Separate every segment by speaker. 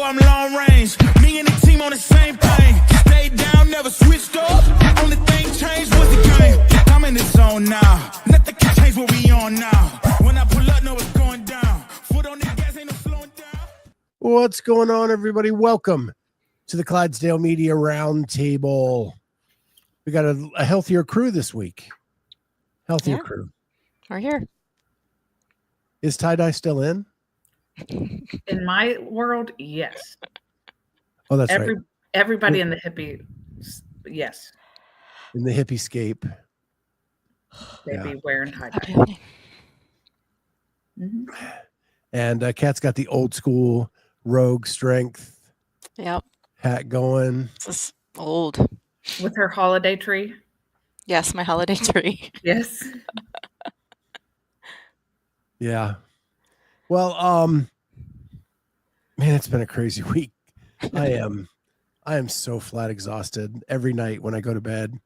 Speaker 1: I'm long range. Me and the team on the same plane. Stayed down, never switched up. Only thing changed was the game. I'm in the zone now. Nothing can change what we on now. When I pull up, know it's going down. Foot on the gas, ain't no slowing down.
Speaker 2: What's going on, everybody? Welcome to the Clydesdale Media Roundtable. We got a healthier crew this week. Healthier crew.
Speaker 3: We're here.
Speaker 2: Is tie-dye still in?
Speaker 4: In my world, yes.
Speaker 2: Oh, that's right.
Speaker 4: Everybody in the hippie, yes.
Speaker 2: In the hippie-scape.
Speaker 4: They be wearing tie-dye.
Speaker 2: Mm-hmm. And Kat's got the old school rogue strength hat going.
Speaker 3: This is old.
Speaker 4: With her holiday tree.
Speaker 3: Yes, my holiday tree.
Speaker 4: Yes.
Speaker 2: Yeah. Well, man, it's been a crazy week. I am so flat exhausted every night when I go to bed.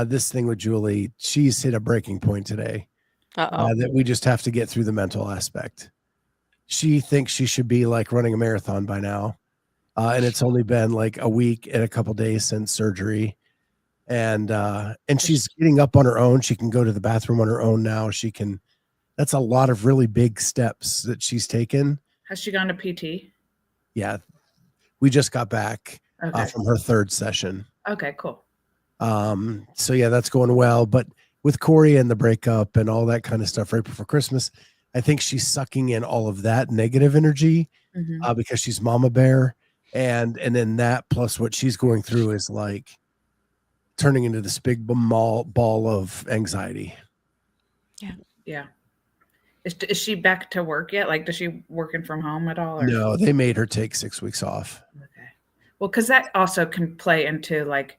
Speaker 2: This thing with Julie, she's hit a breaking point today. That we just have to get through the mental aspect. She thinks she should be like running a marathon by now. And it's only been like a week and a couple days since surgery. And she's getting up on her own. She can go to the bathroom on her own now. That's a lot of really big steps that she's taken.
Speaker 4: Has she gone to PT?
Speaker 2: Yeah. We just got back from her third session.
Speaker 4: Okay, cool.
Speaker 2: So yeah, that's going well. But with Corey and the breakup and all that kind of stuff right before Christmas, I think she's sucking in all of that negative energy because she's mama bear. And then that plus what she's going through is like turning into this big ball of anxiety.
Speaker 4: Yeah. Yeah. Is she back to work yet? Like, does she working from home at all? Or?
Speaker 2: No, they made her take 6 weeks off.
Speaker 4: Okay. Well, because that also can play into like,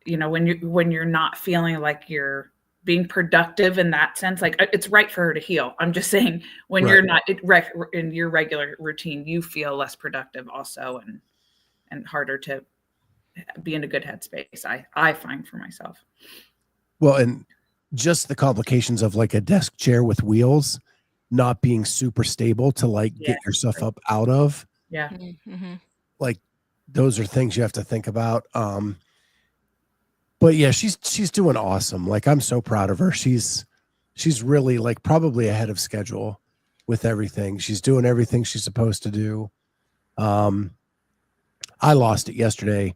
Speaker 4: you know, when you're not feeling like you're being productive in that sense, like it's right for her to heal. I'm just saying when you're not in your regular routine, you feel less productive also and harder to be in a good headspace. I find for myself.
Speaker 2: Well, and just the complications of like a desk chair with wheels not being super stable to like get yourself up out of.
Speaker 4: Yeah.
Speaker 3: Mm-hmm.
Speaker 2: Like those are things you have to think about. But yeah, she's doing awesome. Like I'm so proud of her. She's really like probably ahead of schedule with everything. She's doing everything she's supposed to do. I lost it yesterday,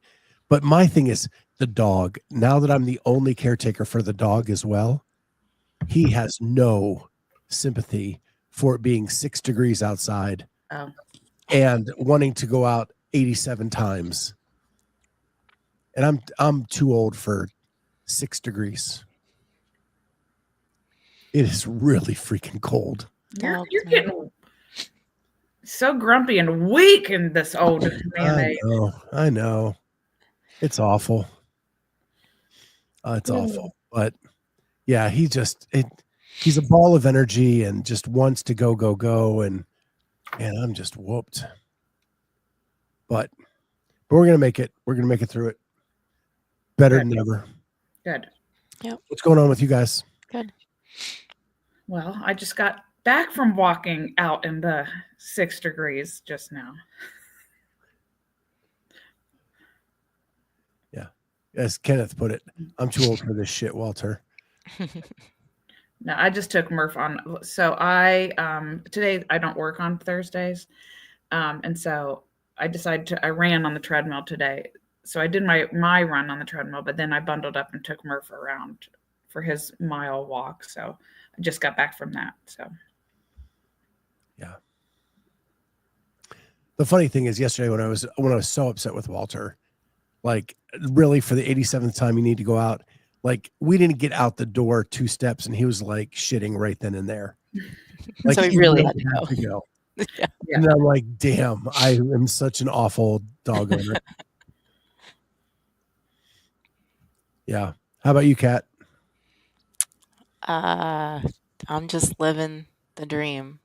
Speaker 2: but my thing is the dog. Now that I'm the only caretaker for the dog as well, he has no sympathy for it being 6 degrees outside and wanting to go out 87 times. And I'm too old for 6 degrees. It is really freaking cold.
Speaker 4: You're getting so grumpy and weak in this old man.
Speaker 2: I know. It's awful. It's awful. But yeah, he's a ball of energy and just wants to go. And I'm just whooped. But we're going to make it. We're going to make it through it. Better than ever.
Speaker 4: Good.
Speaker 3: Yep.
Speaker 2: What's going on with you guys?
Speaker 3: Good.
Speaker 4: Well, I just got back from walking out in the 6 degrees just now.
Speaker 2: Yeah. As Kenneth put it, I'm too old for this shit, Walter.
Speaker 4: No, I just took Murph on. So I today I don't work on Thursdays. And so I decided I ran on the treadmill today. So I did my run on the treadmill, but then I bundled up and took Murph around for his mile walk. So I just got back from that. So
Speaker 2: yeah. The funny thing is yesterday when I was so upset with Walter, like really for the 87th time you need to go out, like we didn't get out the door 2 steps and he was like shitting right then and there. Like
Speaker 3: so he really had to
Speaker 2: go.
Speaker 3: Yeah.
Speaker 2: And I'm like, damn, I am such an awful dog owner. Yeah. How about you, Kat?
Speaker 3: I'm just living the dream.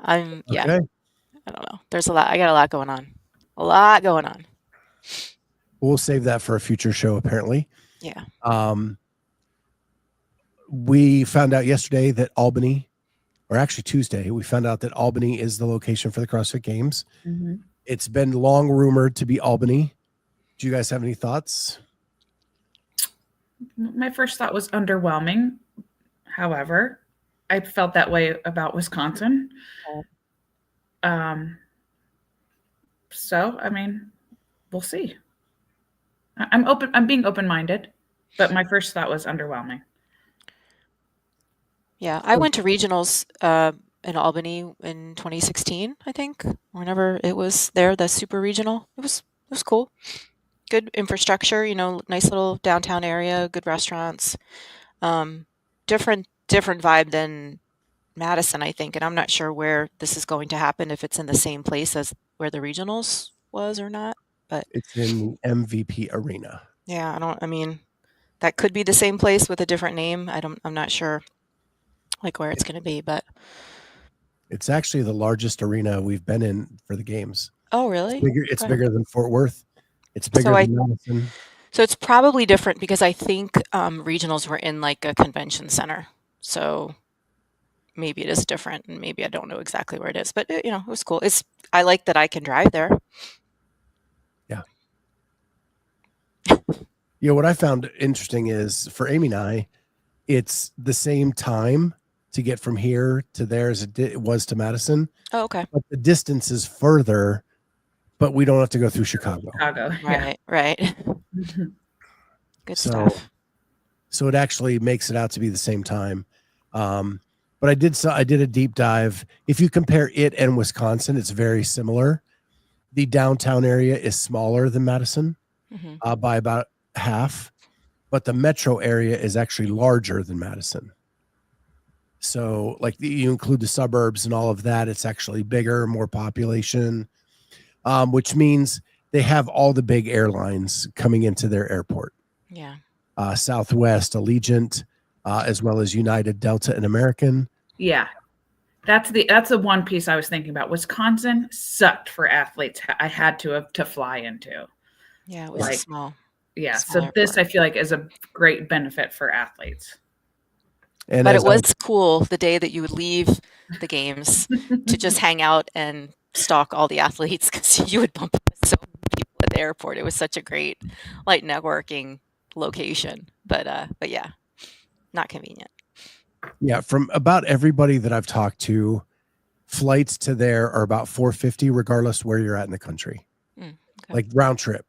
Speaker 3: I don't know. There's a lot. I got a lot going on.
Speaker 2: We'll save that for a future show, apparently.
Speaker 3: Yeah.
Speaker 2: We found out yesterday that Albany, or actually Tuesday, we found out that Albany is the location for the CrossFit Games.
Speaker 4: Mm-hmm.
Speaker 2: It's been long rumored to be Albany. Do you guys have any thoughts?
Speaker 4: My first thought was underwhelming. However, I felt that way about Wisconsin. So, I mean, we'll see. I'm being open-minded, but my first thought was underwhelming.
Speaker 3: Yeah, I went to regionals in Albany in 2016, I think. Whenever it was there, the super regional. It was cool. Good infrastructure, nice little downtown area, good restaurants. Different vibe than Madison, I think, and I'm not sure where this is going to happen, if it's in the same place as where the regionals was or not. But
Speaker 2: it's in the MVP Arena.
Speaker 3: Yeah, that could be the same place with a different name. I'm not sure like where it's going to be, but
Speaker 2: it's actually the largest arena we've been in for the games.
Speaker 3: Oh, really?
Speaker 2: It's bigger than Fort Worth. It's bigger than Madison.
Speaker 3: So it's probably different because I think regionals were in like a convention center. So maybe it is different, and maybe I don't know exactly where it is, but it was cool. I like that I can drive there.
Speaker 2: Yeah. What I found interesting is for Amy and I, it's the same time to get from here to there as it was to Madison.
Speaker 3: Oh, okay.
Speaker 2: But the distance is further, but we don't have to go through Chicago.
Speaker 3: Right. Good stuff.
Speaker 2: So it actually makes it out to be the same time. But I did a deep dive. If you compare it and Wisconsin, it's very similar. The downtown area is smaller than Madison by about half, but the metro area is actually larger than Madison. So like you include the suburbs and all of that, it's actually bigger, more population, which means they have all the big airlines coming into their airport.
Speaker 3: Yeah.
Speaker 2: Southwest, Allegiant, as well as United, Delta, and American.
Speaker 4: Yeah. That's the one piece I was thinking about. Wisconsin sucked for athletes. I had to fly into.
Speaker 3: Yeah, it was small.
Speaker 4: Yeah. So this I feel like is a great benefit for athletes.
Speaker 3: But it was cool the day that you would leave the games to just hang out and stalk all the athletes, because you would bump into so many people at the airport. It was such a great networking location. But yeah, not convenient.
Speaker 2: Yeah, from about everybody that I've talked to, flights to there are about $450 regardless where you're at in the country.
Speaker 3: Okay.
Speaker 2: Like round trip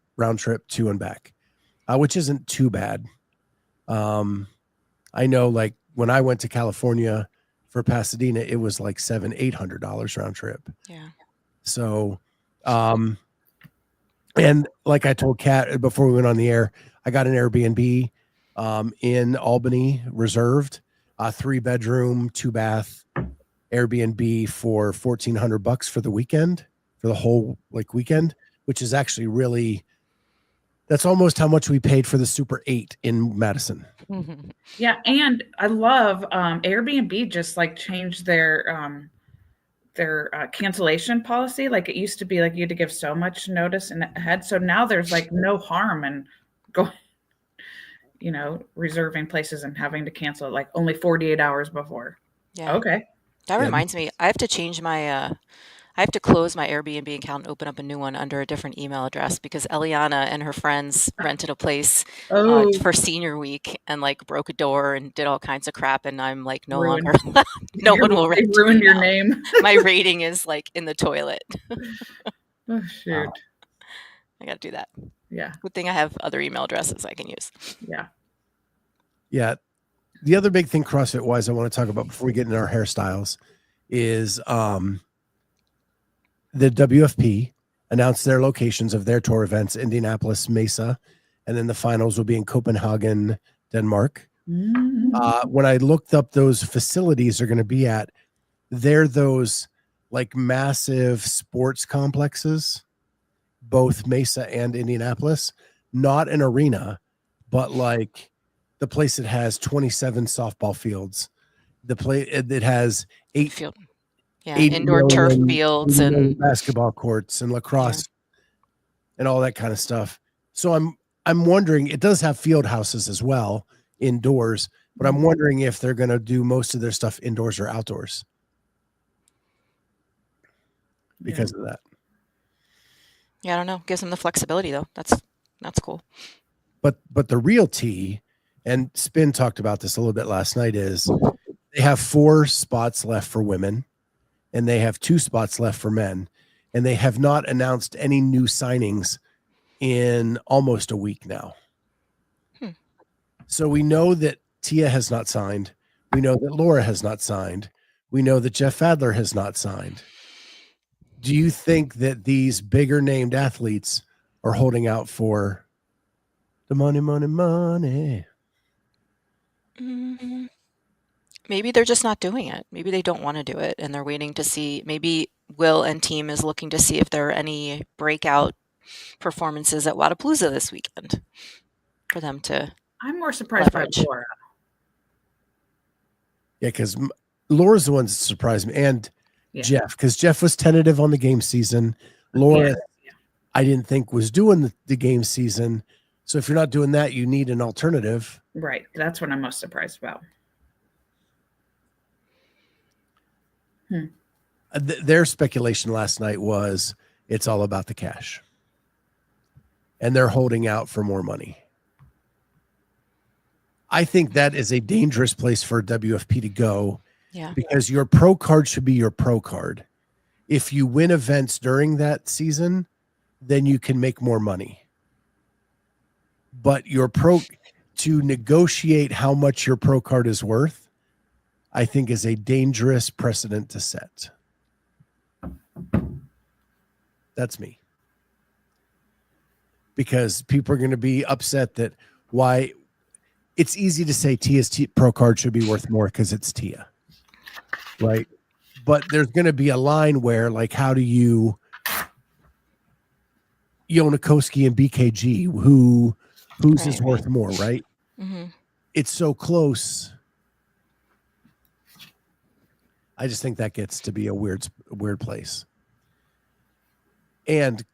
Speaker 2: to and back, which isn't too bad. I know like when I went to California for Pasadena, it was like $700-800 round trip.
Speaker 3: Yeah.
Speaker 2: So, and like I told Kat before we went on the air, I got an Airbnb in Albany reserved, 3-bedroom, 2-bath Airbnb for $1,400 for the weekend, for the whole weekend, which is actually really, that's almost how much we paid for the Super 8 in Madison.
Speaker 3: Mm-hmm.
Speaker 4: Yeah, and I love Airbnb just changed their cancellation policy. Like it used to be like you had to give so much notice ahead. So now there's no harm in going, reserving places and having to cancel only 48 hours before.
Speaker 3: Yeah.
Speaker 4: Okay.
Speaker 3: That reminds me, I have to change my I have to close my Airbnb account and open up a new one under a different email address, because Eliana and her friends rented a place for senior week and broke a door and did all kinds of crap. And I'm no longer, no one will rent.
Speaker 4: They ruined your name.
Speaker 3: My rating is in the toilet.
Speaker 4: Oh, shoot.
Speaker 3: I got to do that.
Speaker 4: Yeah.
Speaker 3: Good thing I have other email addresses I can use.
Speaker 4: Yeah.
Speaker 2: Yeah. The other big thing CrossFit wise I want to talk about before we get into our hairstyles is the WFP announced their locations of their tour events: Indianapolis, Mesa, and then the finals will be in Copenhagen, Denmark.
Speaker 4: Mm-hmm.
Speaker 2: When I looked up those facilities are going to be at, they're those massive sports complexes, both Mesa and Indianapolis, not an arena, but the place that has 27 softball fields, the place that has 8
Speaker 3: indoor turf fields and
Speaker 2: basketball courts and lacrosse and all that kind of stuff. So I'm wondering, it does have field houses as well indoors, but I'm wondering if they're going to do most of their stuff indoors or outdoors. because of that.
Speaker 3: Yeah, I don't know. Gives them the flexibility though. That's cool.
Speaker 2: But the real tea, and Spin talked about this a little bit last night, is they have 4 spots left for women and they have 2 spots left for men, and they have not announced any new signings in almost a week now. So we know that Tia has not signed. We know that Laura has not signed. We know that Jeff Adler has not signed. Do you think that these bigger named athletes are holding out for the money?
Speaker 3: Mm-hmm. Maybe they're just not doing it. Maybe they don't want to do it and they're waiting to see. Maybe Will and team is looking to see if there are any breakout performances at Wodapalooza this weekend for them to.
Speaker 4: I'm more surprised by Laura.
Speaker 2: Yeah, because Laura's the one that surprised me, and Jeff, because Jeff was tentative on the game season. Laura, I didn't think was doing the game season. So if you're not doing that, you need an alternative.
Speaker 4: Right. That's what I'm most surprised about.
Speaker 2: Their speculation last night was it's all about the cash. And they're holding out for more money. I think that is a dangerous place for WFP to go.
Speaker 3: Yeah.
Speaker 2: Because your pro card should be your pro card. If you win events during that season, then you can make more money. But to negotiate how much your pro card is worth, I think is a dangerous precedent to set. That's me. Because people are going to be upset that why it's easy to say Tia's pro card should be worth more because it's Tia. Right. But there's going to be a line where, like, how do you Yonakoski and BKG, whose is worth more, right?
Speaker 3: Mm-hmm.
Speaker 2: It's so close. I just think that gets to be a weird place. And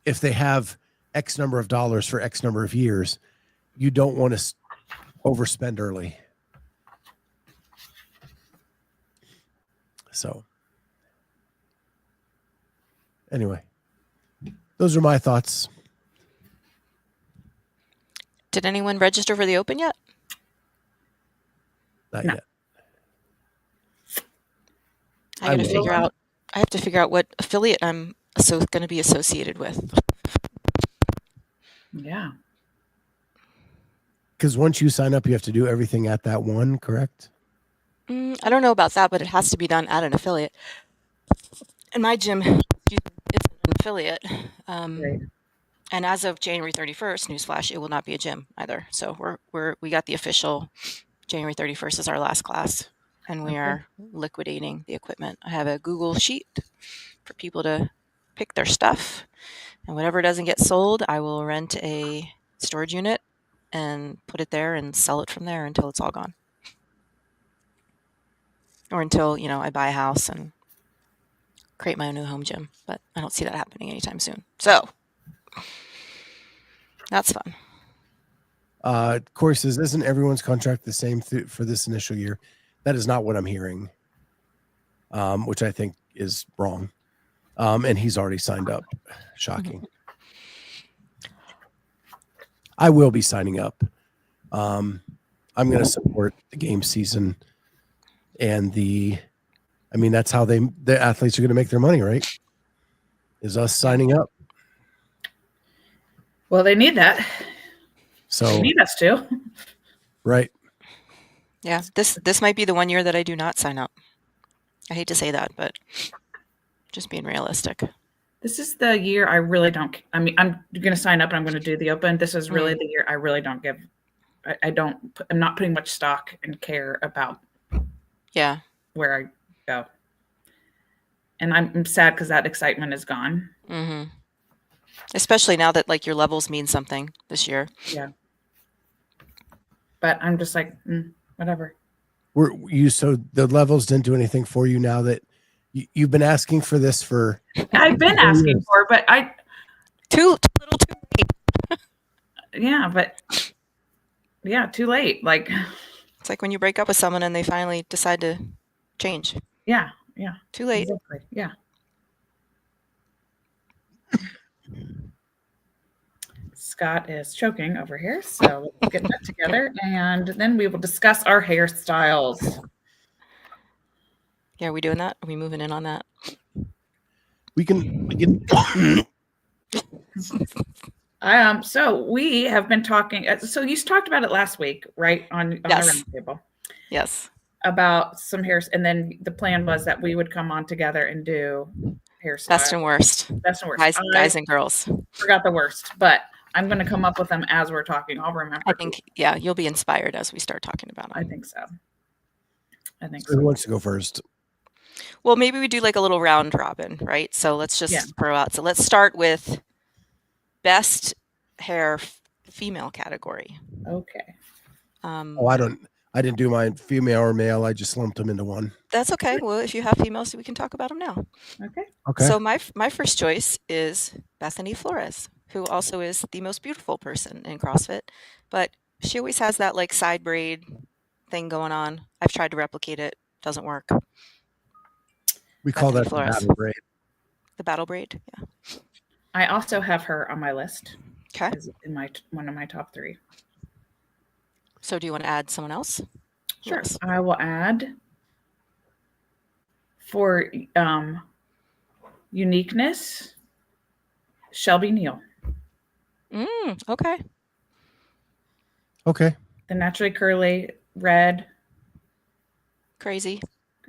Speaker 2: if they have X number of dollars for X number of years, you don't want to overspend early. So anyway, those are my thoughts.
Speaker 3: Did anyone register for the Open yet?
Speaker 2: Not yet.
Speaker 3: I have to figure out what affiliate I'm going to be associated with.
Speaker 4: Yeah.
Speaker 2: Because once you sign up, you have to do everything at that one, correct?
Speaker 3: I don't know about that, but it has to be done at an affiliate. And my gym, it's an affiliate.
Speaker 4: Right.
Speaker 3: And as of January 31st, newsflash, it will not be a gym either. So we got the official January 31st is our last class, and we are liquidating the equipment. I have a Google sheet for people to pick their stuff, and whatever doesn't get sold, I will rent a storage unit and put it there and sell it from there until it's all gone. Or until, I buy a house and create my own new home gym. But I don't see that happening anytime soon. So that's fun.
Speaker 2: Corey says, isn't everyone's contract the same for this initial year? That is not what I'm hearing, which I think is wrong. And he's already signed up. Shocking. I will be signing up. I'm going to support the game season and that's how the athletes are going to make their money, right? Is us signing up.
Speaker 4: Well, they need that.
Speaker 2: So
Speaker 4: they need us to.
Speaker 2: Right.
Speaker 3: Yeah. This might be the one year that I do not sign up. I hate to say that, but just being realistic.
Speaker 4: This is the year I really don't. I mean, I'm going to sign up and I'm going to do the Open. This is really the year I really don't give. I'm not putting much stock and care about.
Speaker 3: Yeah.
Speaker 4: Where I go. And I'm sad because that excitement is gone.
Speaker 3: Mm-hmm. Especially now that your levels mean something this year.
Speaker 4: Yeah. But I'm just like, whatever.
Speaker 2: So the levels didn't do anything for you now that you've been asking for this for.
Speaker 4: I've been asking for, but
Speaker 3: too little too late.
Speaker 4: Yeah, too late.
Speaker 3: It's like when you break up with someone and they finally decide to change.
Speaker 4: Yeah.
Speaker 3: Too late.
Speaker 4: Exactly. Yeah. Scott is choking over here, so let's get that together, and then we will discuss our hairstyles.
Speaker 3: Yeah, are we doing that? Are we moving in on that?
Speaker 2: We can.
Speaker 4: So we have been talking. So you talked about it last week, right? On
Speaker 3: Yes.
Speaker 4: the roundtable.
Speaker 3: Yes.
Speaker 4: About some hairs, and then the plan was that we would come on together and do hairstyles.
Speaker 3: Best and worst.
Speaker 4: Best and worst.
Speaker 3: Guys and girls.
Speaker 4: Forgot the worst, but I'm going to come up with them as we're talking. I'll remember.
Speaker 3: I think, yeah, you'll be inspired as we start talking about them.
Speaker 4: I think so.
Speaker 2: Who wants to go first?
Speaker 3: Well, maybe we do like a little round robin, right? So let's just throw out. So let's start with best hair female category.
Speaker 4: Okay.
Speaker 2: I didn't do mine female or male. I just lumped them into one.
Speaker 3: That's okay. Well, if you have females, we can talk about them now.
Speaker 4: Okay.
Speaker 3: So my first choice is Bethany Flores, who also is the most beautiful person in CrossFit, but she always has that like side braid thing going on. I've tried to replicate it. Doesn't work.
Speaker 2: We call that the battle braid.
Speaker 3: The battle braid, yeah.
Speaker 4: I also have her on my list.
Speaker 3: Okay.
Speaker 4: In one of my top 3.
Speaker 3: So do you want to add someone else?
Speaker 4: Sure.
Speaker 3: Yes.
Speaker 4: I will add for uniqueness, Shelby Neal.
Speaker 3: Okay.
Speaker 2: Okay.
Speaker 4: The naturally curly red.
Speaker 3: Crazy.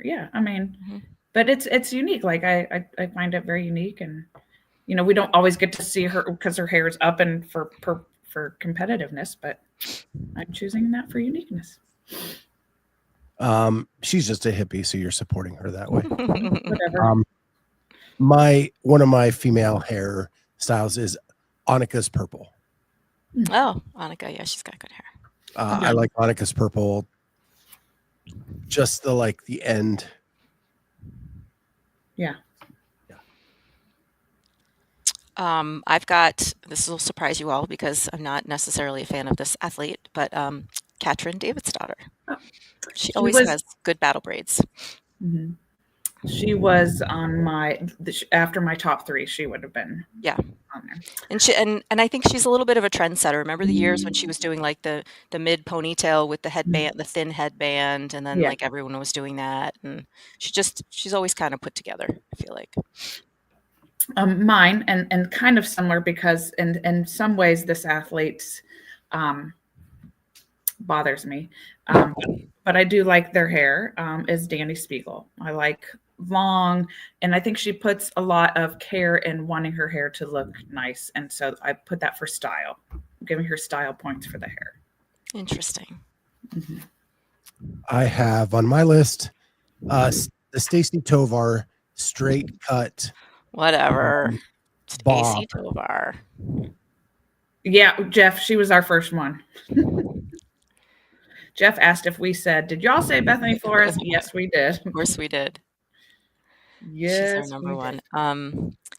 Speaker 4: Yeah, I mean, but it's unique. Like I find it very unique, and we don't always get to see her because her hair is up and for competitiveness, but I'm choosing that for uniqueness.
Speaker 2: She's just a hippie, so you're supporting her that way.
Speaker 4: Whatever.
Speaker 2: One of my female hair styles is Annika's purple.
Speaker 3: Oh, Annika, yeah, she's got good hair.
Speaker 2: I like Annika's purple. Just the end.
Speaker 4: Yeah.
Speaker 3: I've got, this will surprise you all because I'm not necessarily a fan of this athlete, but Katrin Davidsdottir.
Speaker 4: Oh.
Speaker 3: She always has good battle braids.
Speaker 4: Mm-hmm. She was on after my top 3. She would have been on there.
Speaker 3: And I think she's a little bit of a trendsetter. Remember the years when she was doing like the mid ponytail with the headband, the thin headband, and then like everyone was doing that, and she's always kind of put together, I feel like.
Speaker 4: Mine and kind of similar because in some ways this athlete bothers me, but I do like their hair. Is Danny Spiegel. I like long, and I think she puts a lot of care in wanting her hair to look nice, and so I put that for style. I'm giving her style points for the hair.
Speaker 3: Interesting.
Speaker 4: Mm-hmm.
Speaker 2: I have on my list the Stacy Tovar straight cut.
Speaker 3: Whatever. Stacy Tovar.
Speaker 4: Yeah, Jeff, she was our first one. Jeff asked if we said, did y'all say Bethany Flores? Yes, we did.
Speaker 3: Of course we did.
Speaker 4: Yes.
Speaker 3: She's our number one.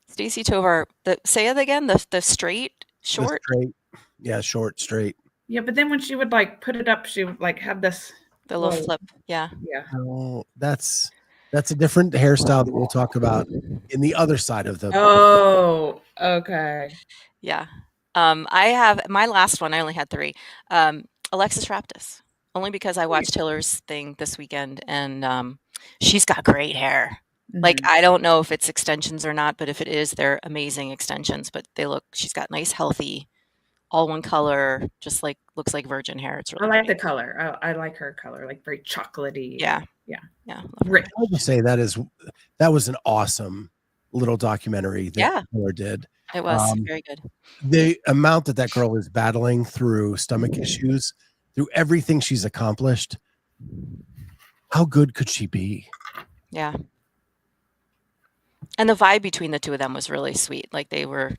Speaker 3: Stacy Tovar, say it again, the straight, short?
Speaker 2: The straight. Yeah, short, straight.
Speaker 4: Yeah, but then when she would like put it up, she would like have this.
Speaker 3: The little flip. Yeah.
Speaker 4: Yeah.
Speaker 2: Oh, that's a different hairstyle that we'll talk about in the other side of the.
Speaker 4: Oh, okay.
Speaker 3: Yeah. I have my last one. I only had 3. Alexis Raptis, only because I watched Hiller's thing this weekend, and she's got great hair. Mm-hmm. Like, I don't know if it's extensions or not, but if it is, they're amazing extensions. But she's got nice, healthy, all one color, just like looks like virgin hair. It's really.
Speaker 4: I like the color. I like her color, like very chocolatey.
Speaker 3: Yeah.
Speaker 2: I would say that was an awesome little documentary that Hiller did.
Speaker 3: It was very good.
Speaker 2: The amount that girl is battling through stomach issues, through everything she's accomplished, how good could she be?
Speaker 3: Yeah. And the vibe between the two of them was really sweet. Like they were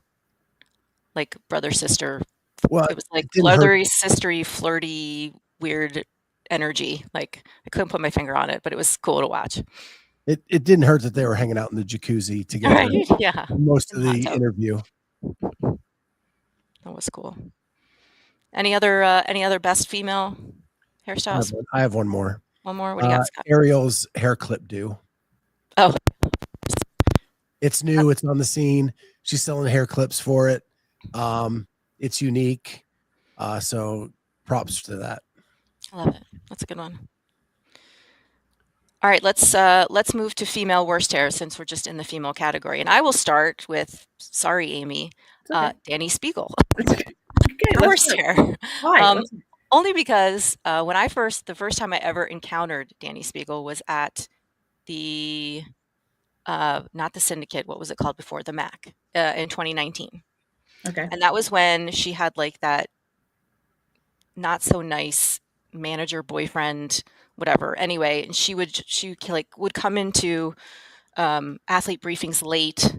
Speaker 3: like brother, sister. Well, it was like leathery, sistery, flirty, weird energy. Like I couldn't put my finger on it, but it was cool to watch.
Speaker 2: It didn't hurt that they were hanging out in the jacuzzi together.
Speaker 3: Right? Yeah.
Speaker 2: Most of the interview.
Speaker 3: That was cool. Any other best female hairstyles?
Speaker 2: I have one more.
Speaker 3: One more. What do you got, Scott?
Speaker 2: Ariel's hair clip do.
Speaker 3: Oh.
Speaker 2: It's new. It's on the scene. She's selling hair clips for it. It's unique. So props to that.
Speaker 3: I love it. That's a good one. All right, let's move to female worst hair since we're just in the female category. And I will start with, sorry, Amy,
Speaker 4: Okay.
Speaker 3: Danny Spiegel.
Speaker 4: Okay,
Speaker 3: Her worst hair.
Speaker 4: Why?
Speaker 3: Only because when the first time I ever encountered Danny Spiegel was at the, not the Syndicate, what was it called before? The MAC in 2019.
Speaker 4: Okay.
Speaker 3: And that was when she had like that not so nice manager boyfriend, whatever. Anyway, and she would come into athlete briefings late,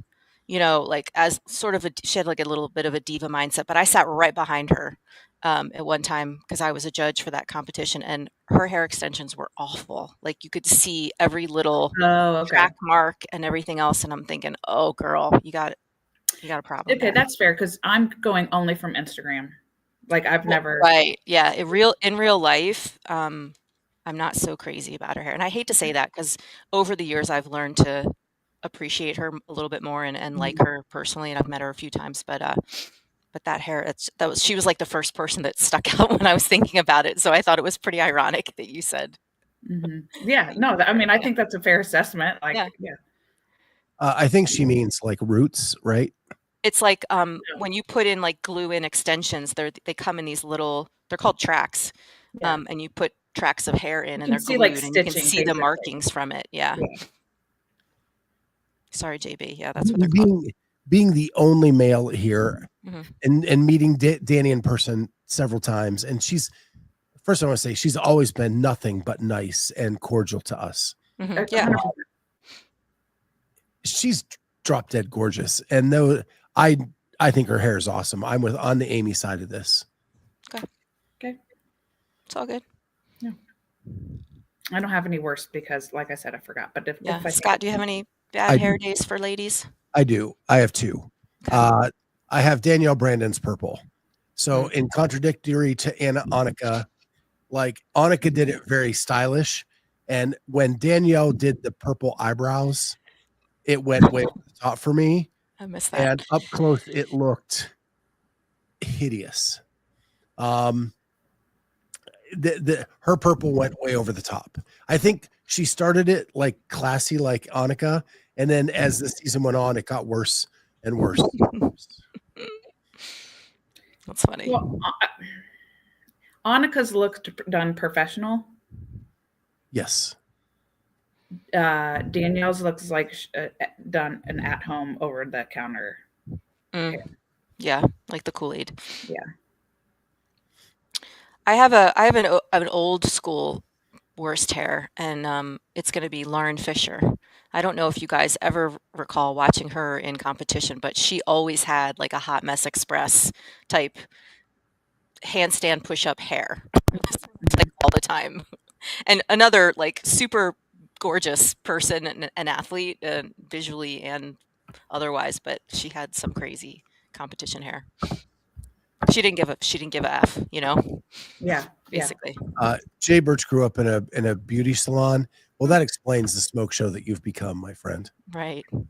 Speaker 3: like as sort of she had like a little bit of a diva mindset, but I sat right behind her at one time because I was a judge for that competition, and her hair extensions were awful. Like you could see every little track mark and everything else. And I'm thinking, oh girl, you got a problem.
Speaker 4: Okay, that's fair because I'm going only from Instagram. Like I've never.
Speaker 3: Right. Yeah. In real life, I'm not so crazy about her hair. And I hate to say that because over the years I've learned to appreciate her a little bit more and like her personally, and I've met her a few times, but that hair, she was like the first person that stuck out when I was thinking about it. So I thought it was pretty ironic that you said.
Speaker 4: Yeah, no, I mean, I think that's a fair assessment. Like, yeah.
Speaker 2: I think she means like roots, right?
Speaker 3: It's like when you put in like glue in extensions, they come in these little, they're called tracks. And you put tracks of hair in and they're glued, like, and you can see the markings from it. Yeah. Sorry, JB. Yeah, that's what they're called.
Speaker 2: Being the only male here and meeting Danny in person several times. And first I want to say she's always been nothing but nice and cordial to us.
Speaker 3: Yeah.
Speaker 2: She's drop dead gorgeous. And though I think her hair is awesome. I'm on the Amy side of this.
Speaker 4: Okay.
Speaker 3: It's all good.
Speaker 4: Yeah. I don't have any worse because, like I said, I forgot. But if
Speaker 3: Scott, do you have any bad hair days for ladies?
Speaker 2: I do. I have two. Okay. I have Danielle Brandon's purple. So in contradictory to Annika, like Annika did it very stylish. And when Danielle did the purple eyebrows, it went way over the top for me.
Speaker 3: I missed that.
Speaker 2: And up close, it looked hideous. Her purple went way over the top. I think she started it like classy, like Annika, and then as the season went on, it got worse and worse.
Speaker 3: That's funny. Well,
Speaker 4: Annika's looked done professional.
Speaker 2: Yes.
Speaker 4: Danielle's looks like done an at-home over-the-counter.
Speaker 3: Yeah, like the Kool-Aid.
Speaker 4: Yeah.
Speaker 3: I have an old school worst hair, and it's going to be Lauren Fisher. I don't know if you guys ever recall watching her in competition, but she always had like a Hot Mess Express type handstand push-up hair, like all the time. And another like super gorgeous person and an athlete, visually and otherwise, but she had some crazy competition hair. She didn't give a F,
Speaker 4: Yeah,
Speaker 3: basically.
Speaker 2: Jay Birch grew up in a beauty salon. Well, that explains the smoke show that you've become, my friend.
Speaker 3: Right. Do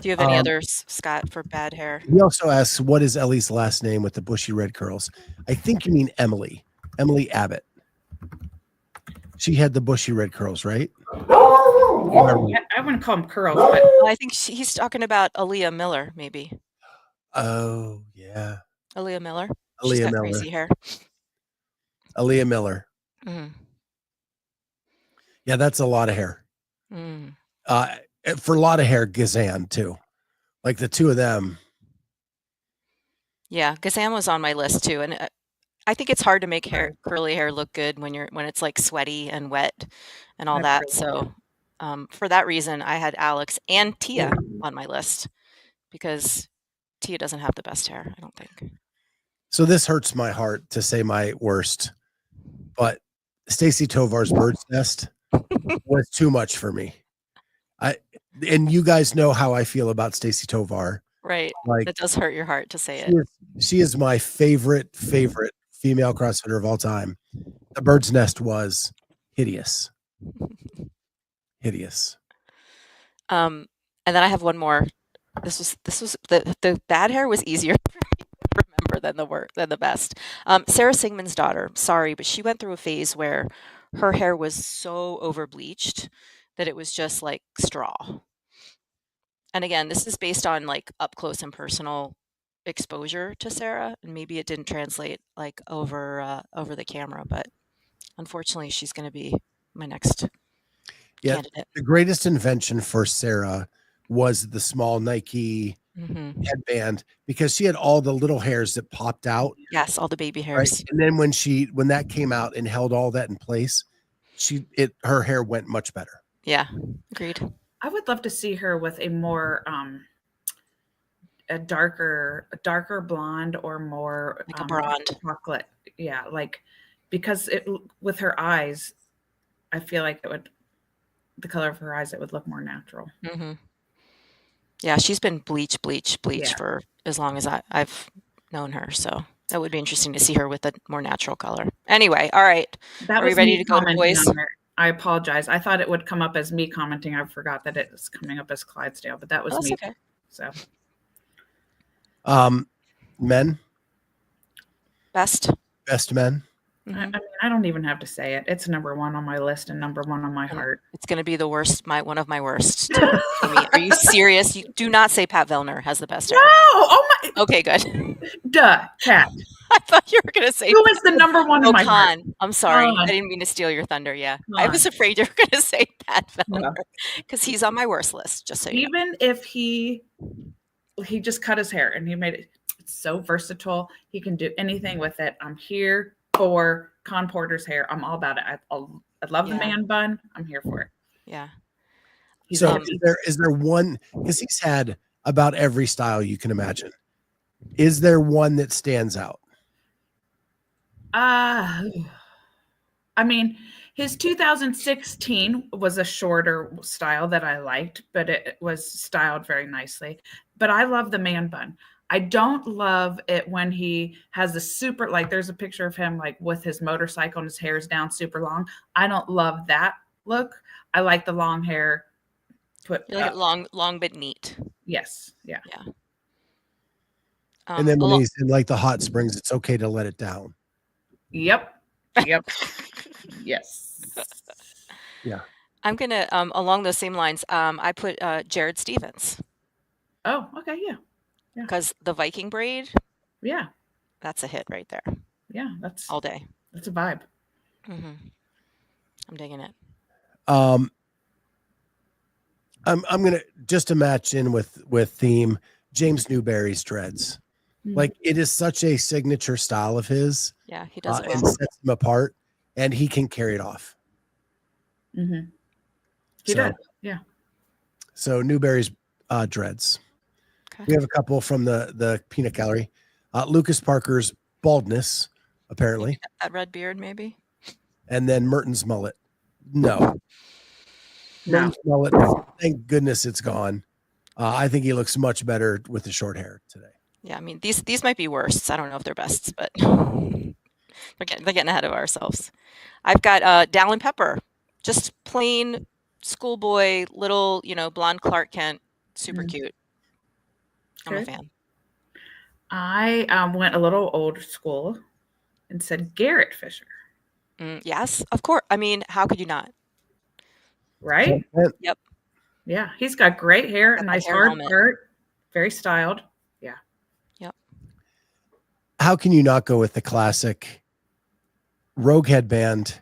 Speaker 3: you have any others, Scott, for bad hair?
Speaker 2: He also asks, what is Ellie's last name with the bushy red curls? I think you mean Emily Abbott. She had the bushy red curls, right?
Speaker 4: I wouldn't call them curls, but
Speaker 3: I think he's talking about Aaliyah Miller, maybe.
Speaker 2: Oh, yeah.
Speaker 3: Aaliyah Miller.
Speaker 2: She's got
Speaker 3: crazy hair.
Speaker 2: Aaliyah Miller. Yeah, that's a lot of hair. For a lot of hair, Gazan too. Like the two of them.
Speaker 3: Yeah, Gazan was on my list too, and I think it's hard to make curly hair look good when it's like sweaty and wet and all that. So for that reason, I had Alex and Tia on my list because Tia doesn't have the best hair, I don't think.
Speaker 2: So this hurts my heart to say my worst, but Stacy Tovar's bird's nest was too much for me. And you guys know how I feel about Stacy Tovar.
Speaker 3: Right. Like, it does hurt your heart to say it.
Speaker 2: She is my favorite female CrossFitter of all time. The bird's nest was hideous. Hideous.
Speaker 3: And then I have one more this was the bad hair was easier to remember than the best. Sarah Sigmund's daughter, sorry, but she went through a phase where her hair was so over bleached that it was just like straw. And again, this is based on like up close and personal exposure to Sarah, and maybe it didn't translate like over the camera, but unfortunately, she's going to be my next candidate.
Speaker 2: The greatest invention for Sarah was the small Nike headband, because she had all the little hairs that popped out.
Speaker 3: Yes, all the baby hairs.
Speaker 2: Right? And then when that came out and held all that in place, her hair went much better.
Speaker 3: Yeah, agreed.
Speaker 4: I would love to see her with a more a darker blonde, or more
Speaker 3: like a blonde
Speaker 4: chocolate. Yeah, like, because with her eyes, I feel like the color of her eyes, it would look more natural.
Speaker 3: Yeah, she's been bleach for as long as I've known her, so that would be interesting to see her with a more natural color. Anyway, all right. Are we ready to go to boys?
Speaker 4: I apologize. I thought it would come up as me commenting. I forgot that it was coming up as Clydesdale, but that was me.
Speaker 3: Okay.
Speaker 4: So,
Speaker 2: men.
Speaker 3: Best
Speaker 2: men.
Speaker 4: I mean, I don't even have to say it. It's number one on my list and number one on my heart.
Speaker 3: It's going to be the worst, one of my worst. Are you serious? You do not say Pat Vellner has the best hair.
Speaker 4: No! Oh my!
Speaker 3: Okay, good.
Speaker 4: Duh, Kat.
Speaker 3: I thought you were going to say
Speaker 4: who is the number one in my heart?
Speaker 3: I'm sorry. I didn't mean to steal your thunder. Yeah, I was afraid you were going to say Pat Vellner because he's on my worst list. Just so you know.
Speaker 4: Even if he just cut his hair and he made it, it's so versatile. He can do anything with it. I'm here for Con Porter's hair. I'm all about it. I love the man bun. I'm here for it.
Speaker 3: Yeah.
Speaker 2: So is there one, because he's had about every style you can imagine. Is there one that stands out?
Speaker 4: I mean, his 2016 was a shorter style that I liked, but it was styled very nicely. But I love the man bun. I don't love it when he has a super, like, there's a picture of him like with his motorcycle and his hair is down super long. I don't love that look. I like the long hair.
Speaker 3: You like it long but neat.
Speaker 4: Yes. Yeah.
Speaker 2: And then when he's in like the hot springs, it's okay to let it down.
Speaker 4: Yep. Yes.
Speaker 2: Yeah.
Speaker 3: I'm gonna along those same lines. I put Jared Stevens.
Speaker 4: Oh, okay, yeah.
Speaker 3: Because the Viking braid.
Speaker 4: Yeah.
Speaker 3: That's a hit right there.
Speaker 4: Yeah, that's
Speaker 3: all day.
Speaker 4: That's a vibe.
Speaker 3: I'm digging it.
Speaker 2: I'm gonna just to match in with theme, James Newberry's dreads. Like, it is such a signature style of his.
Speaker 3: Yeah, he does it well.
Speaker 2: And sets him apart, and he can carry it off.
Speaker 4: He does. Yeah.
Speaker 2: So Newberry's dreads. Okay. We have a couple from the peanut gallery. Lucas Parker's baldness, apparently.
Speaker 3: That red beard, maybe.
Speaker 2: And then Merton's mullet. No. Merton's mullet. Thank goodness it's gone. I think he looks much better with the short hair today.
Speaker 3: Yeah, I mean, these might be worsts. I don't know if they're bests, but they're getting ahead of ourselves. I've got Dallin Pepper, just plain schoolboy, little, blonde Clark Kent, super cute. I'm a fan.
Speaker 4: I went a little old school and said Garrett Fisher.
Speaker 3: Yes, of course. I mean, how could you not?
Speaker 4: Right?
Speaker 3: Yep.
Speaker 4: Yeah, he's got great hair, a nice hard part, very styled. Yeah.
Speaker 3: Yep.
Speaker 2: How can you not go with the classic rogue headband,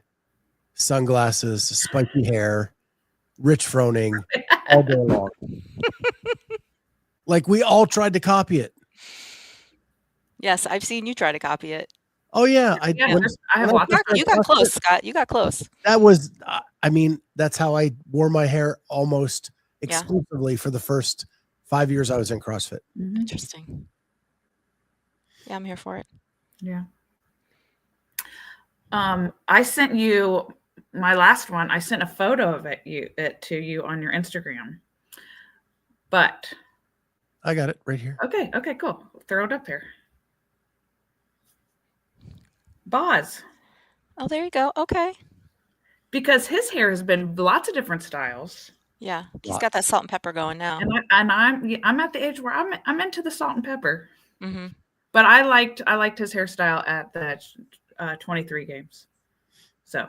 Speaker 2: sunglasses, spiky hair, Rich Froning all day long? Like, we all tried to copy it.
Speaker 3: Yes, I've seen you try to copy it.
Speaker 2: Oh yeah,
Speaker 4: I have lots of.
Speaker 3: You got close, Scott. You got close.
Speaker 2: That was, I mean, that's how I wore my hair almost exclusively for the first 5 years I was in CrossFit.
Speaker 3: Interesting. Yeah, I'm here for it.
Speaker 4: Yeah. I sent you my last one. I sent a photo of it to you on your Instagram. But
Speaker 2: I got it right here.
Speaker 4: Okay, cool. Throw it up there. Boz.
Speaker 3: Oh, there you go. Okay.
Speaker 4: Because his hair has been lots of different styles.
Speaker 3: Yeah, he's got that salt and pepper going now.
Speaker 4: And I'm at the age where I'm into the salt and pepper.
Speaker 3: Mm-hmm.
Speaker 4: But I liked his hairstyle at the 23 games. So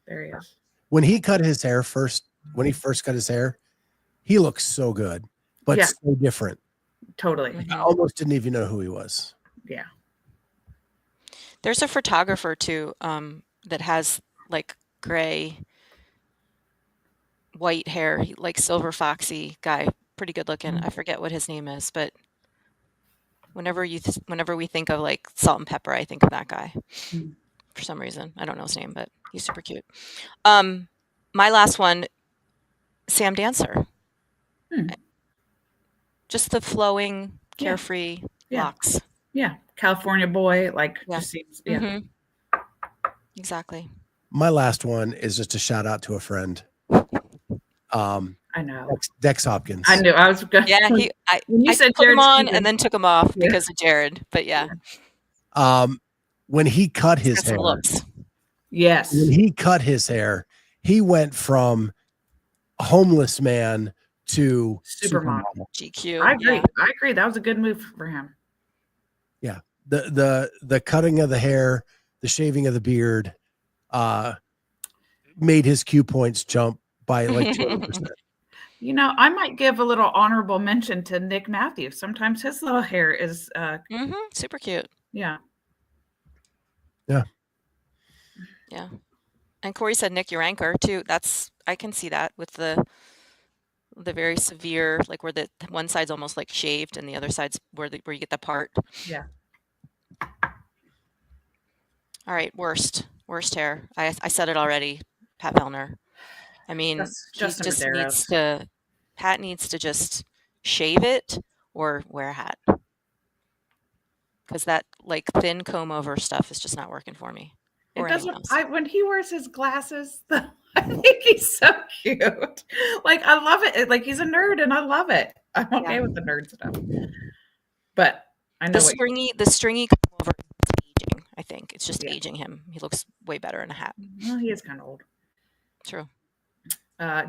Speaker 4: there he is.
Speaker 2: When he cut his hair first, when he first cut his hair, he looked so good, but
Speaker 4: Yeah.
Speaker 2: so different.
Speaker 4: Totally.
Speaker 3: Mhm.
Speaker 2: I almost didn't even know who he was.
Speaker 4: Yeah.
Speaker 3: There's a photographer too that has like gray, white hair, like silver foxy guy, pretty good looking. I forget what his name is, but whenever we think of like salt and pepper, I think of that guy for some reason. I don't know his name, but he's super cute. My last one, Sam Dancer. Just the flowing, carefree locks.
Speaker 4: Yeah. California boy, like just seems
Speaker 3: Mm-hmm. Exactly.
Speaker 2: My last one is just a shout out to a friend.
Speaker 4: I know.
Speaker 2: Dex Hopkins.
Speaker 4: I knew I was going.
Speaker 3: Yeah, I
Speaker 4: said
Speaker 3: put him
Speaker 4: Jared
Speaker 3: on
Speaker 4: Stevens.
Speaker 3: and then took him off because of Jared. But yeah,
Speaker 2: when he cut his
Speaker 3: got some
Speaker 2: hair,
Speaker 3: looks.
Speaker 4: Yes.
Speaker 2: when he cut his hair, he went from a homeless man to
Speaker 4: Supermodel.
Speaker 3: GQ.
Speaker 4: I agree.
Speaker 3: Yeah.
Speaker 4: I agree. That was a good move for him.
Speaker 2: Yeah. The cutting of the hair, the shaving of the beard, made his Q points jump by like 200%.
Speaker 4: You know, I might give a little honorable mention to Nick Matthews. Sometimes his little hair is
Speaker 3: Super cute.
Speaker 4: yeah.
Speaker 2: Yeah.
Speaker 3: Yeah. And Corey said Nick your anchor too. I can see that with the very severe, like where the one side's almost like shaved and the other side's where you get the part.
Speaker 4: Yeah.
Speaker 3: All right, worst hair. I said it already. Pat Vellner. I mean, Pat needs to just shave it or wear a hat. Because that like thin comb over stuff is just not working for me.
Speaker 4: It doesn't. When he wears his glasses, I think he's so cute. Like I love it. Like he's a nerd, and I love it. I'm okay with the nerd stuff. But I know
Speaker 3: the stringy comb over is aging. I think it's just aging him. He looks way better in a hat.
Speaker 4: Well, he is kind of old.
Speaker 3: True.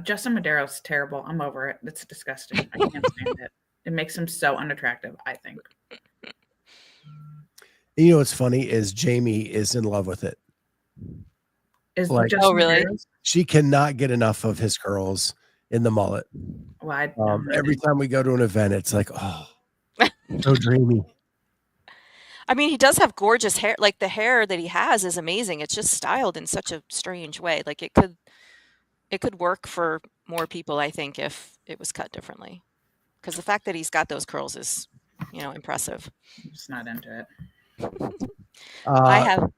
Speaker 4: Justin Medeiros, terrible. I'm over it. It's disgusting. I can't stand it. It makes him so unattractive, I think.
Speaker 2: You know what's funny is Jamie is in love with it.
Speaker 3: Oh, really?
Speaker 2: She cannot get enough of his curls in the mullet.
Speaker 4: Well,
Speaker 2: every time we go to an event, it's like, oh, so dreamy.
Speaker 3: I mean, he does have gorgeous hair. Like the hair that he has is amazing. It's just styled in such a strange way. Like it could work for more people, I think, if it was cut differently. Because the fact that he's got those curls is, impressive.
Speaker 4: I'm just not into it.
Speaker 3: I have.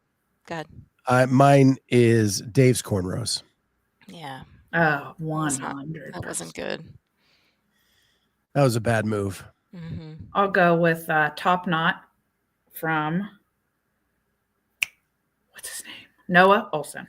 Speaker 3: Go ahead.
Speaker 2: Mine is Dave's cornrows.
Speaker 3: Yeah.
Speaker 4: Oh, 100.
Speaker 3: That wasn't good.
Speaker 2: That was a bad move.
Speaker 3: Mm-hmm.
Speaker 4: I'll go with Top Knot from what's his name? Noah Olson.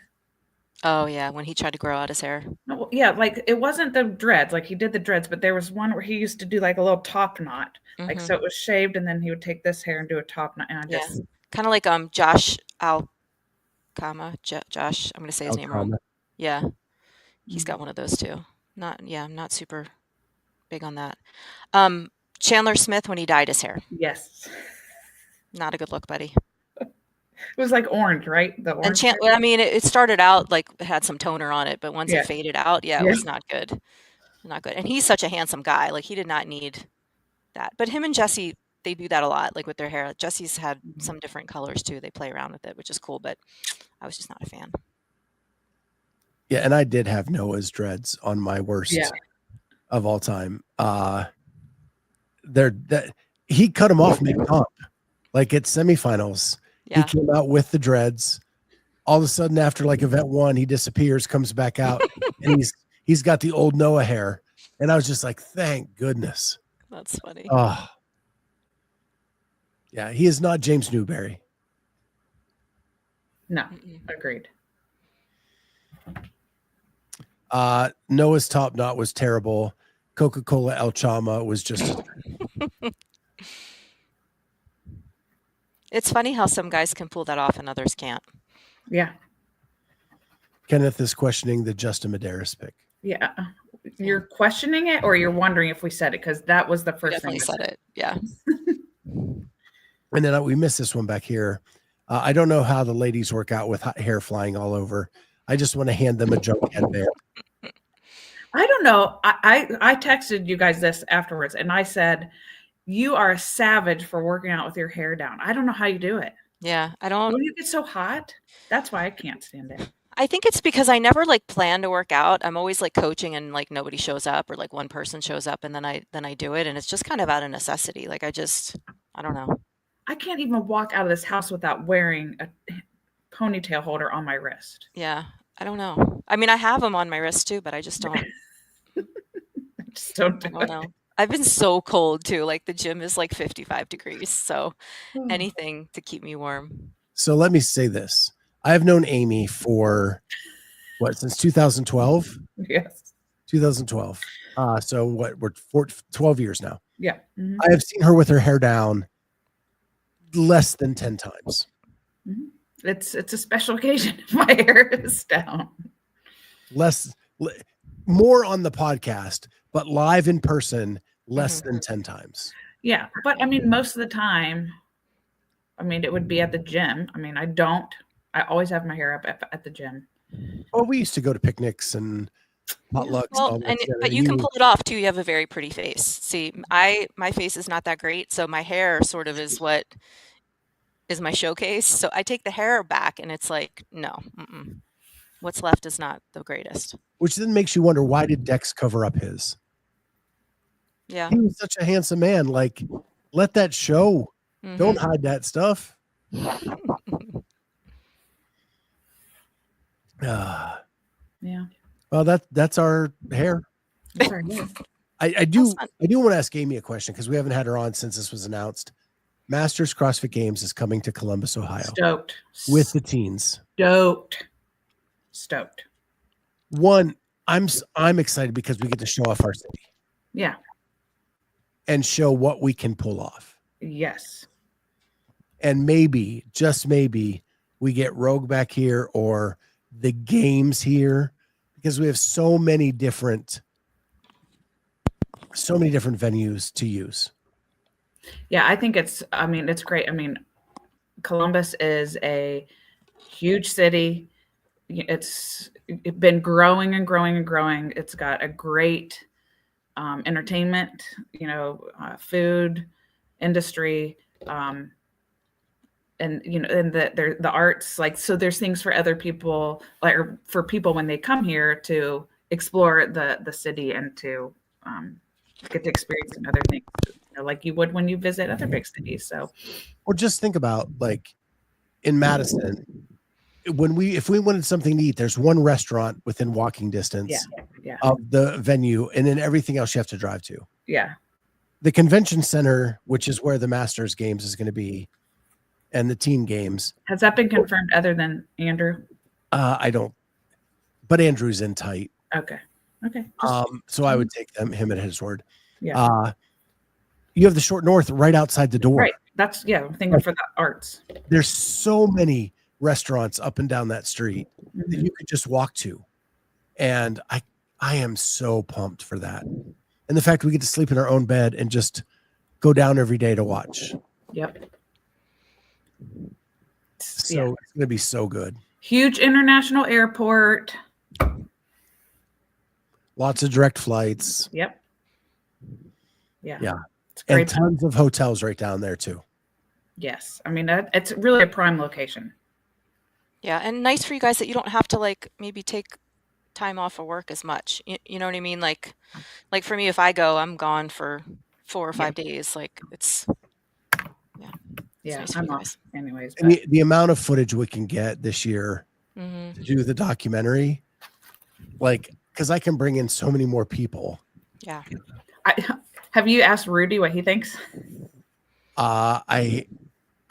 Speaker 3: Oh yeah, when he tried to grow out his hair.
Speaker 4: No, yeah, like it wasn't the dreads, like he did the dreads, but there was one where he used to do like a little top knot, like so it was shaved, and then he would take this hair and do a top knot, and I just
Speaker 3: kind of like Josh Alcama. Josh, I'm going to say his name wrong. Yeah, he's got one of those too. I'm not super big on that. Chandler Smith when he dyed his hair.
Speaker 4: Yes,
Speaker 3: not a good look, buddy.
Speaker 4: It was like orange, right? The orange.
Speaker 3: And I mean, it started out like it had some toner on it, but once it faded out, it was not good. Not good. And he's such a handsome guy. Like he did not need that. But him and Jesse, they do that a lot, like with their hair. Jesse's had some different colors too. They play around with it, which is cool. But I was just not a fan.
Speaker 2: Yeah, and I did have Noah's dreads on my worst of all time. He cut them off mid-comp, like at semifinals.
Speaker 3: Yeah.
Speaker 2: He came out with the dreads. All of a sudden, after like event one, he disappears, comes back out, and he's got the old Noah hair. And I was just like, thank goodness.
Speaker 3: That's funny.
Speaker 2: Oh, yeah, he is not James Newberry.
Speaker 4: No, agreed.
Speaker 2: Noah's top knot was terrible. Coca-Cola El Chama was just.
Speaker 3: It's funny how some guys can pull that off and others can't.
Speaker 4: Yeah.
Speaker 2: Kenneth is questioning the Justin Medeiros pick.
Speaker 4: Yeah. You're questioning it, or you're wondering if we said it, because that was the
Speaker 3: We
Speaker 4: first thing.
Speaker 3: definitely said it. Yeah.
Speaker 2: And then we missed this one back here. I don't know how the ladies work out with hair flying all over. I just want to hand them a junk headband.
Speaker 4: I don't know. I texted you guys this afterwards, and I said, you are a savage for working out with your hair down. I don't know how you do it.
Speaker 3: Yeah. I don't.
Speaker 4: When you get so hot, that's why I can't stand it.
Speaker 3: I think it's because I never like plan to work out. I'm always like coaching and like nobody shows up, or like one person shows up, and then I do it, and it's just kind of out of necessity. Like I don't know.
Speaker 4: I can't even walk out of this house without wearing a ponytail holder on my wrist.
Speaker 3: Yeah. I don't know. I mean, I have them on my wrist too, but I just don't.
Speaker 4: I just don't do
Speaker 3: I don't
Speaker 4: it.
Speaker 3: know. I've been so cold too. Like the gym is like 55 degrees. So anything to keep me warm.
Speaker 2: So let me say this. I have known Amy for since 2012?
Speaker 4: Yes.
Speaker 2: 2012. So we're 12 years now.
Speaker 4: Yeah. Mm-hmm.
Speaker 2: I have seen her with her hair down less than 10 times.
Speaker 4: Mm-hmm. It's a special occasion if my hair is down.
Speaker 2: More on the podcast, but live in person, less than 10 times.
Speaker 4: Yeah. But I mean, most of the time, it would be at the gym. I always have my hair up at the gym.
Speaker 2: Well, we used to go to picnics and potlucks.
Speaker 3: Well, but you can pull it off too. You have a very pretty face. See, my face is not that great, so my hair sort of is what is my showcase. So I take the hair back, and it's like, no, what's left is not the greatest.
Speaker 2: Which then makes you wonder, why did Dex cover up his?
Speaker 3: Yeah,
Speaker 2: he was such a handsome man. Like, let that show. Mm-hmm. Don't hide that stuff.
Speaker 4: Yeah.
Speaker 2: Well, that's our hair. I do want to ask Amy a question, because we haven't had her on since this was announced. Masters CrossFit Games is coming to Columbus, Ohio.
Speaker 4: Stoked.
Speaker 2: With the teens.
Speaker 4: Stoked.
Speaker 2: One, I'm excited because we get to show off our city.
Speaker 4: Yeah.
Speaker 2: And show what we can pull off.
Speaker 4: Yes.
Speaker 2: And maybe, just maybe, we get Rogue back here or the games here, because we have so many different venues to use.
Speaker 4: Yeah, I think it's great. Columbus is a huge city. It's been growing and growing and growing. It's got a great entertainment, food industry, and the arts. Like, so there's things for other people, like, or for people when they come here to explore the city and to get to experience some other things, like you would when you visit other big cities. So,
Speaker 2: or just think about, like, in Madison, if we wanted something to eat, there's one restaurant within walking distance of the venue, and then everything else you have to drive to.
Speaker 4: Yeah.
Speaker 2: The convention center, which is where the Masters Games is going to be, and the teen games.
Speaker 4: Has that been confirmed other than Andrew?
Speaker 2: I don't, but Andrew's in tight.
Speaker 4: Okay.
Speaker 2: So I would take him at his word.
Speaker 4: Yeah.
Speaker 2: You have the Short North right outside the door.
Speaker 4: Right. I'm thinking for the arts.
Speaker 2: There's so many restaurants up and down that street that you could just walk to. And I am so pumped for that. And the fact we get to sleep in our own bed and just go down every day to watch.
Speaker 4: Yep.
Speaker 2: So it's going to be so good.
Speaker 4: Huge international airport.
Speaker 2: Lots of direct flights.
Speaker 4: Yep. Yeah.
Speaker 2: It's great. And tons of hotels right down there too.
Speaker 4: Yes. It's really a prime location.
Speaker 3: Yeah. And nice for you guys that you don't have to, like, maybe take time off of work as much. You know what I mean? Like for me, if I go, I'm gone for 4 or 5 days. Like, it's, nice
Speaker 4: I'm off anyways.
Speaker 2: And the amount of footage we can get this year to do the documentary, like, because I can bring in so many more people.
Speaker 3: Yeah.
Speaker 4: Have you asked Rudy what he thinks?
Speaker 2: I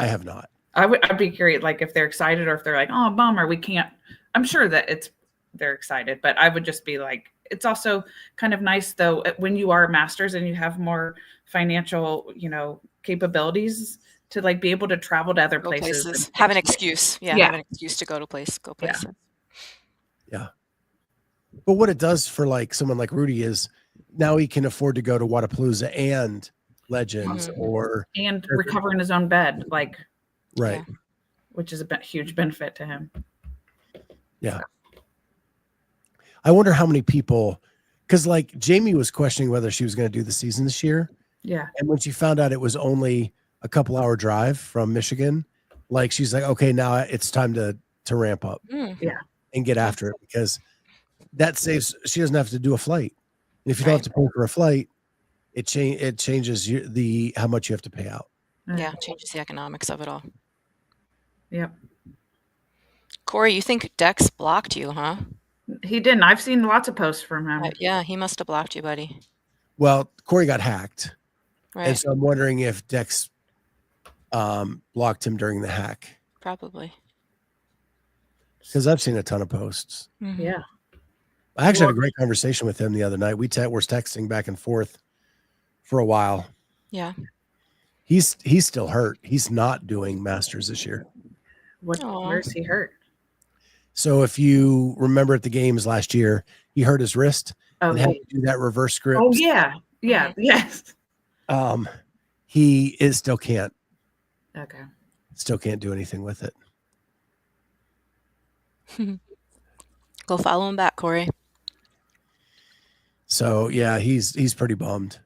Speaker 2: have not.
Speaker 4: I'd be curious, like, if they're excited or if they're like, oh, bummer, we can't. I'm sure that they're excited, but I would just be like, it's also kind of nice though, when you are masters and you have more financial, capabilities to, like, be able to travel to other places.
Speaker 3: Have an excuse. Yeah. Have an excuse to go places.
Speaker 2: Yeah. But what it does for like someone like Rudy is now he can afford to go to Wadapalooza and Legends
Speaker 4: and recover in his own bed, like
Speaker 2: right.
Speaker 3: Yeah.
Speaker 4: which is a huge benefit to him.
Speaker 2: Yeah. I wonder how many people, because like Jamie was questioning whether she was going to do the season this year.
Speaker 4: Yeah.
Speaker 2: And when she found out it was only a couple hour drive from Michigan, like she's like, okay, now it's time to ramp up
Speaker 4: Yeah.
Speaker 2: and get after it, because that saves, she doesn't have to do a flight. And if you
Speaker 3: Right.
Speaker 2: don't have to pay for a flight, it changes how much you have to pay out.
Speaker 3: Yeah, changes the economics of it all.
Speaker 4: Yep.
Speaker 3: Corey, you think Dex blocked you, huh?
Speaker 4: He didn't. I've seen lots of posts from him.
Speaker 3: Yeah, he must have blocked you, buddy.
Speaker 2: Well, Corey got hacked.
Speaker 3: Right.
Speaker 2: And so I'm wondering if Dex blocked him during the hack.
Speaker 3: Probably.
Speaker 2: Because I've seen a ton of posts.
Speaker 3: Mhm.
Speaker 4: Yeah.
Speaker 2: I actually had a great conversation with him the other night. We were texting back and forth for a while.
Speaker 3: Yeah.
Speaker 2: He's still hurt. He's not doing Masters this year.
Speaker 4: Where's he hurt?
Speaker 2: So if you remember at the games last year, he hurt his wrist and had to do that reverse grip.
Speaker 4: Oh yeah. Yeah. Yes.
Speaker 2: He still can't do anything with it.
Speaker 3: Go follow him back, Corey.
Speaker 2: So yeah, he's pretty bummed.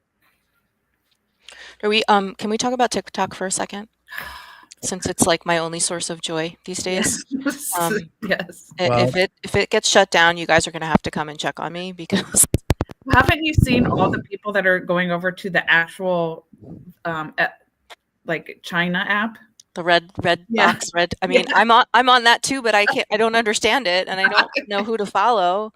Speaker 3: Are we can we talk about TikTok for a second? Since it's like my only source of joy these days.
Speaker 4: Yes. Yes.
Speaker 3: If it gets shut down, you guys are gonna have to come and check on me, because
Speaker 4: Haven't you seen all the people that are going over to the actual like China app?
Speaker 3: the red box, red. I mean, I'm on that too, but I don't understand it, and I don't know who to follow.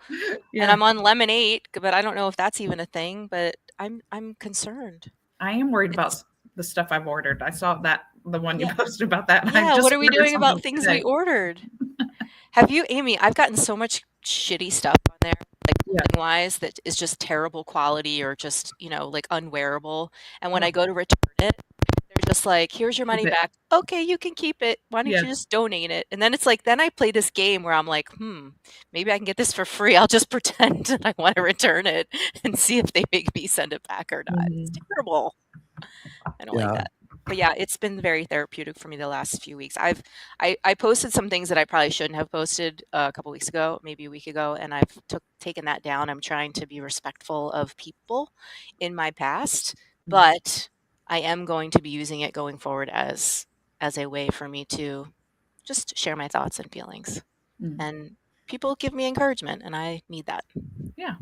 Speaker 4: Yeah.
Speaker 3: And I'm on Lemon8, but I don't know if that's even a thing. But I'm concerned.
Speaker 4: I am worried about the stuff I've ordered. I saw the one you posted about that. And
Speaker 3: Yeah,
Speaker 4: I just
Speaker 3: what are we
Speaker 4: ordered
Speaker 3: doing about
Speaker 4: something
Speaker 3: things
Speaker 4: today.
Speaker 3: we ordered? Have you, Amy? I've gotten so much shitty stuff on there, like wise, that is just terrible quality or just like unwearable. And when I go to return it, they're just like, "Here's your money back. Okay, you can keep it. Why don't you just donate it?" And then it's like, then I play this game where I'm like, maybe I can get this for free. I'll just pretend that I want to return it and see if they make me send it back or not. It's terrible. I don't like that. But yeah, it's been very therapeutic for me the last few weeks. I posted some things that I probably shouldn't have posted a couple weeks ago, maybe a week ago, and I've taken that down. I'm trying to be respectful of people in my past, but I am going to be using it going forward as a way for me to just share my thoughts and feelings. And people give me encouragement, and I need that.
Speaker 4: Yeah.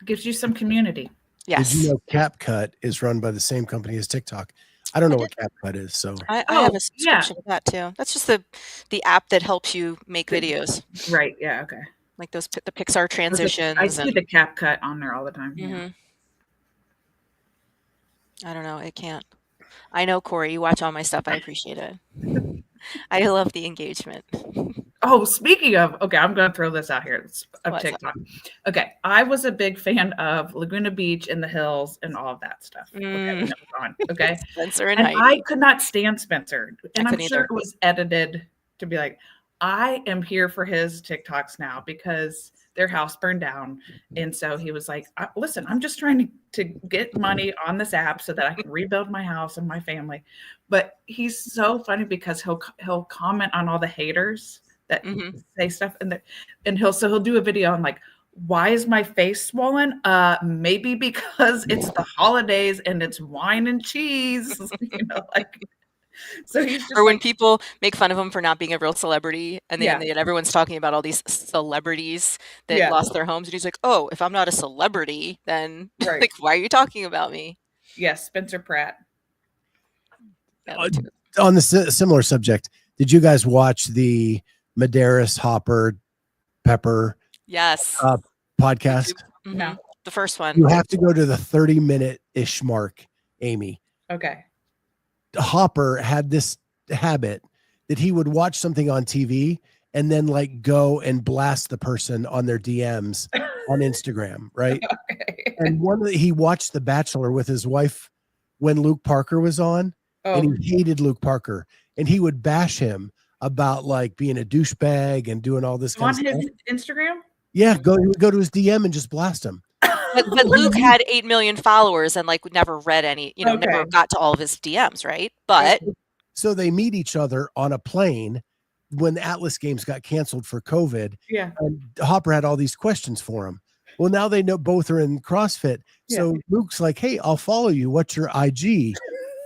Speaker 4: Gives you some community.
Speaker 3: Yes.
Speaker 2: Did you know CapCut is run by the same company as TikTok? I don't know what CapCut is, so
Speaker 3: I have a subscription to that too. That's just the app that helps you make videos.
Speaker 4: Right. Yeah. Okay.
Speaker 3: Like the Pixar transitions.
Speaker 4: I see the CapCut on there all the time.
Speaker 3: Yeah. I don't know. It can't. I know, Corey, you watch all my stuff. I appreciate it. I love the engagement.
Speaker 4: Oh, speaking of, okay, I'm going to throw this out here of
Speaker 3: What's
Speaker 4: TikTok. Okay, I was a big fan of Laguna Beach and the hills and all of that stuff. Okay, when it was on, okay?
Speaker 3: Spencer and
Speaker 4: I could not stand Spencer. And I'm
Speaker 3: couldn't
Speaker 4: sure
Speaker 3: either.
Speaker 4: it was edited to be like, I am here for his TikToks now because their house burned down. And so he was like, listen, I'm just trying to get money on this app so that I can rebuild my house and my family. But he's so funny because he'll comment on all the haters that say stuff, and he'll do a video on like, why is my face swollen? Maybe because it's the holidays and it's wine and cheese, like. So he's just
Speaker 3: or when people make fun of him for not being a real celebrity, and then everyone's talking about all these celebrities that lost their homes, and he's like, "Oh, if I'm not a celebrity, then like, why are you talking about me?"
Speaker 4: Yes, Spencer Pratt.
Speaker 2: On the similar subject, did you guys watch the Medeiros Hopper Pepper podcast?
Speaker 4: No,
Speaker 3: the first one.
Speaker 2: You have to go to the 30-minute-ish mark, Amy.
Speaker 4: Okay.
Speaker 2: Hopper had this habit that he would watch something on TV and then like go and blast the person on their DMs on Instagram, right?
Speaker 4: Okay.
Speaker 2: And he watched The Bachelor with his wife when Luke Parker was on, and he hated Luke Parker, and he would bash him about like being a douchebag and doing all this kind
Speaker 4: On
Speaker 2: of
Speaker 4: his
Speaker 2: stuff.
Speaker 4: Instagram?
Speaker 2: Yeah, he would go to his DM and just blast him.
Speaker 3: But Luke had 8 million followers and like never read any, you know,
Speaker 4: Okay.
Speaker 3: never got to all of his DMs, right? But
Speaker 2: So they meet each other on a plane when the Atlas Games got canceled for COVID.
Speaker 4: Yeah.
Speaker 2: And Hopper had all these questions for him. Well, now they know both are in CrossFit. So Luke's like, hey, I'll follow you. What's your IG?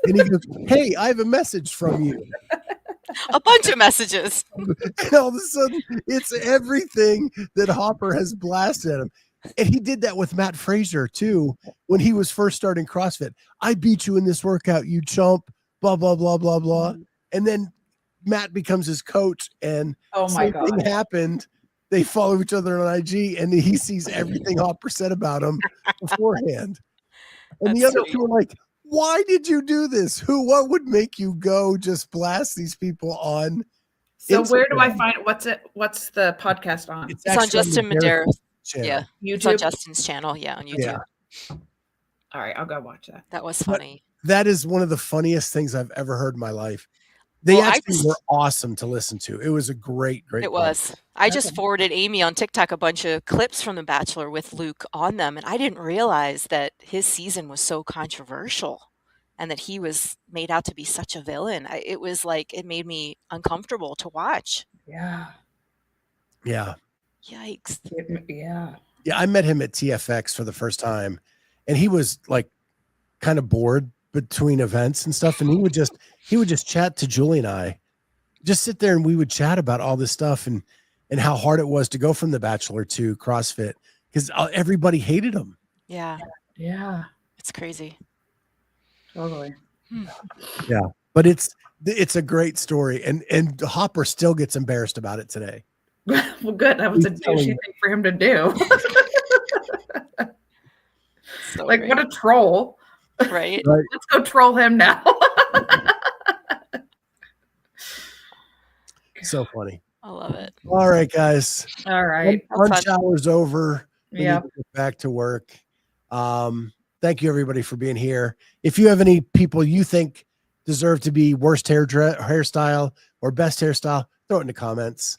Speaker 2: And he goes, hey, I have a message from you.
Speaker 3: a bunch of messages.
Speaker 2: And all of a sudden, it's everything that Hopper has blasted at him. And he did that with Matt Fraser, too, when he was first starting CrossFit. I beat you in this workout, you chump, blah, blah, blah, blah, blah. And then Matt becomes his coach, and
Speaker 4: my God,
Speaker 2: something happened. They follow each other on IG, and he sees everything Hopper said about him beforehand. And
Speaker 3: That's
Speaker 2: the other
Speaker 3: sweet.
Speaker 2: two are like, why did you do this? What would make you go just blast these people on?
Speaker 4: So
Speaker 2: Instagram?
Speaker 4: where do I find What's the podcast on?
Speaker 3: It's on
Speaker 2: actually
Speaker 3: Justin Madera's
Speaker 2: channel.
Speaker 3: Yeah.
Speaker 4: YouTube.
Speaker 3: It's on Justin's channel. Yeah, on YouTube.
Speaker 2: Yeah.
Speaker 4: All right, I'll go watch that.
Speaker 3: That was funny.
Speaker 2: That is one of the funniest things I've ever heard in my life. They
Speaker 3: Well,
Speaker 2: actually were awesome to listen to. It was a great
Speaker 3: It
Speaker 2: podcast.
Speaker 3: was. I just forwarded Amy on TikTok a bunch of clips from The Bachelor with Luke on them, and I didn't realize that his season was so controversial and that he was made out to be such a villain. It was like, it made me uncomfortable to watch.
Speaker 4: Yeah.
Speaker 2: Yeah.
Speaker 3: Yikes.
Speaker 4: Yeah.
Speaker 2: Yeah, I met him at TFX for the first time, and he was like kind of bored between events and stuff, and he would just chat to Julie and I, just sit there, and we would chat about all this stuff and how hard it was to go from The Bachelor to CrossFit because everybody hated him.
Speaker 3: Yeah.
Speaker 4: Yeah.
Speaker 3: It's crazy.
Speaker 4: Totally.
Speaker 2: Yeah, but it's a great story, and Hopper still gets embarrassed about it today.
Speaker 4: Well, good. That was a douchey thing for him to do.
Speaker 3: So
Speaker 4: like,
Speaker 3: great.
Speaker 4: what a troll.
Speaker 3: Right?
Speaker 4: Let's go troll him now.
Speaker 2: So funny.
Speaker 3: I love it.
Speaker 2: All right, guys.
Speaker 4: All right.
Speaker 2: Lunch hour's over. We
Speaker 4: Yeah.
Speaker 2: need to get back to work. Thank you, everybody, for being here. If you have any people you think deserve to be worst hairstyle or best hairstyle, throw it in the comments.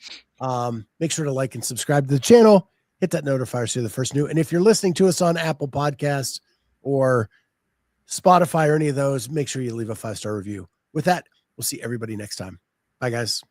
Speaker 2: Make sure to like and subscribe to the channel. Hit that notifier so you're the first new. And if you're listening to us on Apple Podcasts or Spotify or any of those, make sure you leave a 5-star review. With that, we'll see everybody next time. Bye, guys.